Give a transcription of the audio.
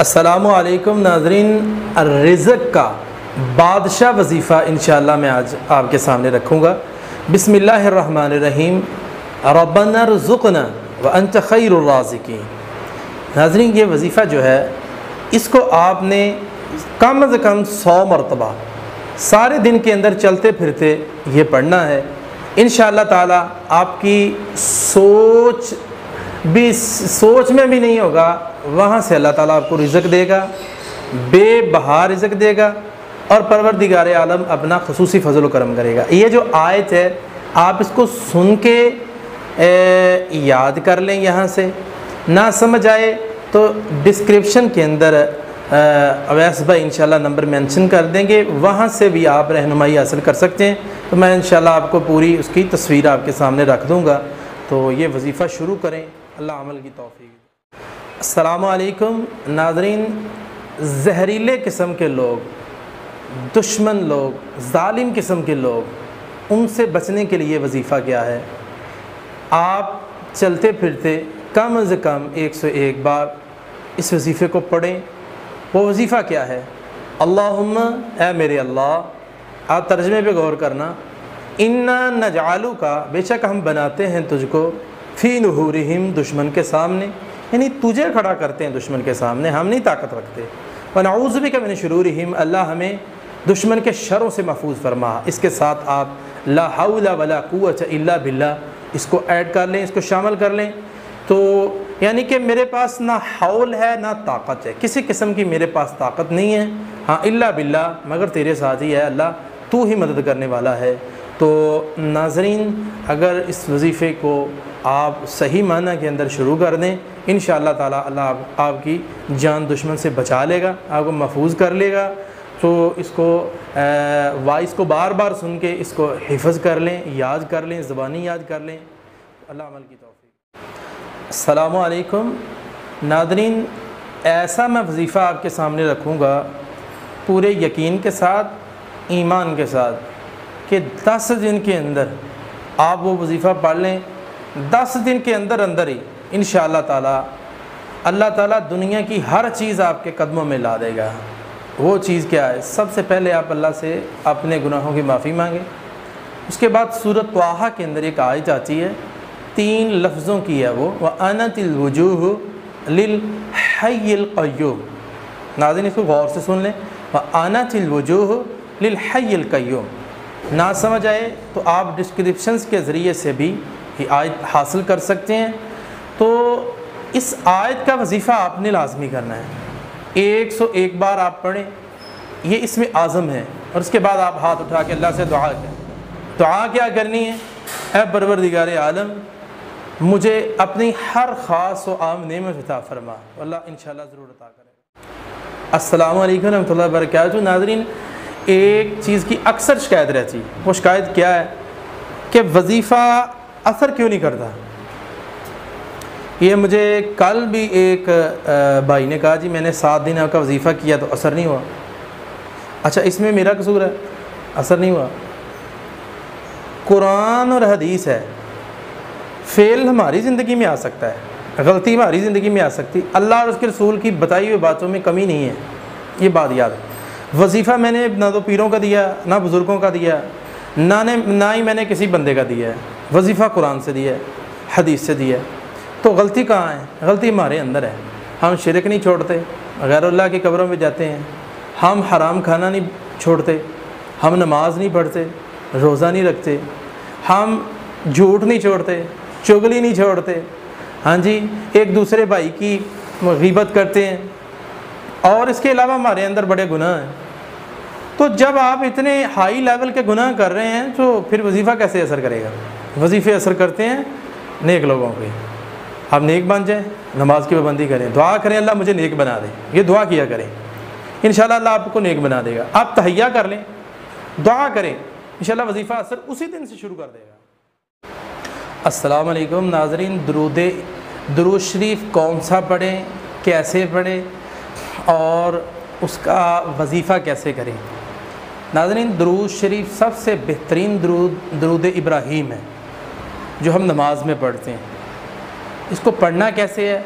अस्सलामु अलैकुम नाज़रीन, रिज़्क़ का बादशाह वजीफ़ा इंशाअल्लाह मैं आज आपके सामने रखूँगा। बिस्मिल्लाहिर्रहमानिर्रहीम। रब्बना रज़ुक़ना व अंत खैरुर राज़िक़ीन। नाज़रीन, ये वजीफ़ा जो है इसको आपने कम से कम 100 मरतबा सारे दिन के अंदर चलते फिरते ये पढ़ना है। इंशाअल्लाह ताला आपकी सोच में भी नहीं होगा, वहाँ से अल्लाह ताला आपको रिज़्क़ देगा, बेबहा रिज़्क़ देगा और परवरदिगार आलम अपना ख़ुसूसी फ़ज़ल व करम करेगा। ये जो आयत है आप इसको सुन के याद कर लें। यहाँ से ना समझ आए तो डिस्क्रिप्शन के अंदर अवैस भाई इंशाल्लाह नंबर मेंशन कर देंगे, वहाँ से भी आप रहनुमाई हासिल कर सकते हैं। तो मैं इंशाल्लाह आपको पूरी उसकी तस्वीर आपके सामने रख दूँगा। तो ये वजीफ़ा शुरू करें, अल्लाह अमल की तौफीक। अस्सलामु अलैकुम नाज़रीन, जहरीले किस्म के लोग, दुश्मन लोग, जालिम किस्म के लोग, उनसे बचने के लिए वजीफ़ा क्या है? आप चलते फिरते कम से कम 101 बार इस वजीफ़े को पढ़ें। वो वजीफ़ा क्या है? अल्लाहुम्मा, ए मेरे अल्लाह। आप तर्जमे पे गौर करना। इन्ना नजआलू का, बेशक हम बनाते हैं तुझको, फ़ी नुहुरिहिम, दुश्मन के सामने, यानी तुझे खड़ा करते हैं दुश्मन के सामने, हम नहीं ताकत रखते। व नऊज़ु बिका मिन शुरूरिहिम, अल्लाह हमें दुश्मन के शरों से महफूज फरमा। इसके साथ आप ला हौला वला कुव्वता इल्ला बिल्लाह इसको ऐड कर लें, इसको शामिल कर लें। तो यानी कि मेरे पास ना हौल है ना ताकत है, किसी किस्म की मेरे पास ताकत नहीं है, हाँ इल्ला बिल्लाह, मगर तेरे साथ ही है अल्लाह, तू ही मदद करने वाला है। तो नाज़रीन, अगर इस वजीफ़े को आप सही माना के अंदर शुरू कर दें, इंशाअल्लाह ताला अल्लाह आपकी जान दुश्मन से बचा लेगा, आपको महफूज कर लेगा। तो इसको वाइस को बार बार सुन के इसको हिफ़्ज़ कर लें, याद कर लें, ज़बानी याद कर लें। अल्लाह अमल की तौफ़ीक। अस्सलामु अलैकुम नाज़रीन, ऐसा मैं वजीफ़ा आपके सामने रखूँगा पूरे यकीन के साथ, ईमान के साथ, कि 10 दिन के अंदर आप वो वजीफ़ा पढ़ लें। 10 दिन के अंदर अंदर ही इंशाअल्लाह ताला अल्लाह ताला दुनिया की हर चीज़ आपके कदमों में ला देगा। वो चीज़ क्या है? सबसे पहले आप अल्लाह से अपने गुनाहों की माफ़ी मांगे। उसके बाद सूरत त्वाहा के अंदर एक आयत आती है, 3 लफ्ज़ों की है वो, व अनतिल वजूह लिल हय्यिल क़य्यूम। नाज़रीन, इसको गौर से सुन लें, व अनतिल वजूह लिल हय्यिल क़य्यूम। ना समझ आए तो आप डिस्क्रिप्शंस के ज़रिए से भी ये आयत हासिल कर सकते हैं। तो इस आयत का वजीफ़ा आपने लाजमी करना है, 101 बार आप पढ़ें, ये इसमें आज़म है। और उसके बाद आप हाथ उठा के अल्लाह से दुआ करें। दुआ क्या करनी है? ऐ परवरदिगार आलम, मुझे अपनी हर ख़ास व आम नेमत अता फरमा। अल्लाह इंशाअल्लाह ज़रूर अता करेगा। अस्सलामु अलैकुम रहमतुल्लाहि व बरकातहू। नाज़रीन, एक चीज़ की अक्सर शिकायत रहती है, वो शिकायत क्या है कि वजीफ़ा असर क्यों नहीं करता। ये मुझे कल भी एक भाई ने कहा, जी मैंने 7 दिन आपका वजीफ़ा किया तो असर नहीं हुआ। अच्छा, इसमें मेरा कसूर है? असर नहीं हुआ। कुरान और हदीस है, फ़ेल हमारी ज़िंदगी में आ सकता है, गलती हमारी ज़िंदगी में आ सकती, अल्लाह और उसके रसूल की बताई हुई बातों में कमी नहीं है, ये बात याद है। वजीफ़ा मैंने ना तो पीरों का दिया, ना बुज़ुर्गों का दिया, ना ही मैंने किसी बंदे का दिया है। वजीफ़ा कुरान से दिया है, हदीस से दिया है। तो गलती कहाँ है? गलती हमारे अंदर है। हम शिरक नहीं छोड़ते, गैरुल्लाह की कब्रों में जाते हैं, हम हराम खाना नहीं छोड़ते, हम नमाज नहीं पढ़ते, रोज़ा नहीं रखते, हम झूठ नहीं छोड़ते, चुगली नहीं छोड़ते, हाँ जी, एक दूसरे भाई की ग़ीबत करते हैं, और इसके अलावा हमारे अंदर बड़े गुनाह हैं। तो जब आप इतने हाई लेवल के गुनाह कर रहे हैं तो फिर वजीफ़ा कैसे असर करेगा? वजीफ़े असर करते हैं नेक लोगों पे। आप नेक बन जाएं, नमाज की पाबंदी करें, दुआ करें अल्लाह मुझे नेक बना दे, ये दुआ किया करें, इंशाल्लाह अल्लाह आपको नेक बना देगा। आप तहैया कर लें, दुआ करें, इंशाल्लाह वजीफ़ा असर उसी दिन से शुरू कर देगा। अस्सलाम वालेकुम नाज़रीन, दुरूद शरीफ कौन सा पढ़ें, कैसे पढ़ें और उसका वजीफ़ा कैसे करें? नाज़रीन, दुरूद शरीफ सबसे बेहतरीन दुरूद इब्राहीम है जो हम नमाज में पढ़ते हैं। इसको पढ़ना कैसे है?